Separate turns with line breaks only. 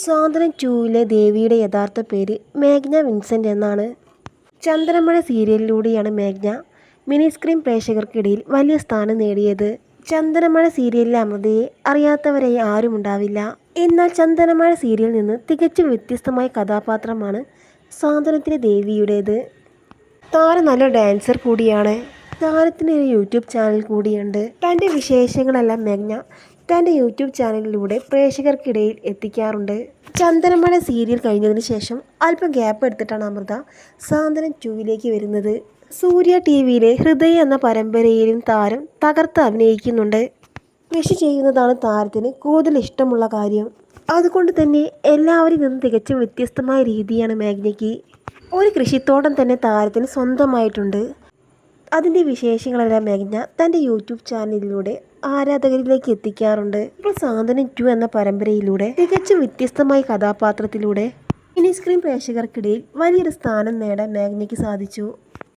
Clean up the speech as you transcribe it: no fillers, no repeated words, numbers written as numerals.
സ്വാതന്ത്ര്യം 2-ലെ ദേവിയുടെ യഥാർത്ഥ പേര് മേഘ്ന വിൻസെൻ്റ് എന്നാണ്. ചന്ദനമഴ സീരിയലിലൂടെയാണ് മേഘ്ന മിനി സ്ക്രീൻ പ്രേക്ഷകർക്കിടയിൽ വലിയ സ്ഥാനം നേടിയത്. ചന്ദനമഴ സീരിയലിലെ അമൃതയെ അറിയാത്തവരായി ആരുമുണ്ടാവില്ല. എന്നാൽ ചന്ദനമഴ സീരിയലിൽ നിന്ന് തികച്ചും വ്യത്യസ്തമായ കഥാപാത്രമാണ് സ്വാതന്ത്ര്യത്തിലെ ദേവിയുടേത്. താരം നല്ല ഡാൻസർ കൂടിയാണ്. താരത്തിന് ഒരു യൂട്യൂബ് ചാനൽ കൂടിയുണ്ട്. തൻ്റെ വിശേഷങ്ങളെല്ലാം മേഘ്ന തൻ്റെ യൂട്യൂബ് ചാനലിലൂടെ പ്രേക്ഷകർക്കിടയിൽ എത്തിക്കാറുണ്ട്. ചന്ദനമഴ സീരിയൽ കഴിഞ്ഞതിന് ശേഷം അല്പം ഗ്യാപ്പ് എടുത്തിട്ടാണ് അമൃത സ്വാതന്ത്ര്യം 2-ലേക്ക് വരുന്നത്. സൂര്യ ടിവിയിലെ ഹൃദയ എന്ന പരമ്പരയിലും താരം തകർത്ത് അഭിനയിക്കുന്നുണ്ട്. കൃഷി ചെയ്യുന്നതാണ് താരത്തിന് കൂടുതൽ ഇഷ്ടമുള്ള കാര്യം. അതുകൊണ്ട് തന്നെ എല്ലാവരിൽ നിന്നും തികച്ചും വ്യത്യസ്തമായ രീതിയാണ് മേഘ്നയ്ക്ക്. ഒരു കൃഷിത്തോട്ടം തന്നെ താരത്തിന് സ്വന്തമായിട്ടുണ്ട്. അതിൻ്റെ വിശേഷങ്ങളെല്ലാം മേഘ്ന തൻ്റെ യൂട്യൂബ് ചാനലിലൂടെ ആരാധകരിലേക്ക് എത്തിക്കാറുണ്ട്. ഇപ്പോൾ സ്വാതന്ത്ര്യം 2 എന്ന പരമ്പരയിലൂടെ തികച്ചും വ്യത്യസ്തമായ കഥാപാത്രത്തിലൂടെ മിനി സ്ക്രീൻ പ്രേക്ഷകർക്കിടയിൽ വലിയൊരു സ്ഥാനം നേടാൻ മേഘ്നയ്ക്ക് സാധിച്ചു.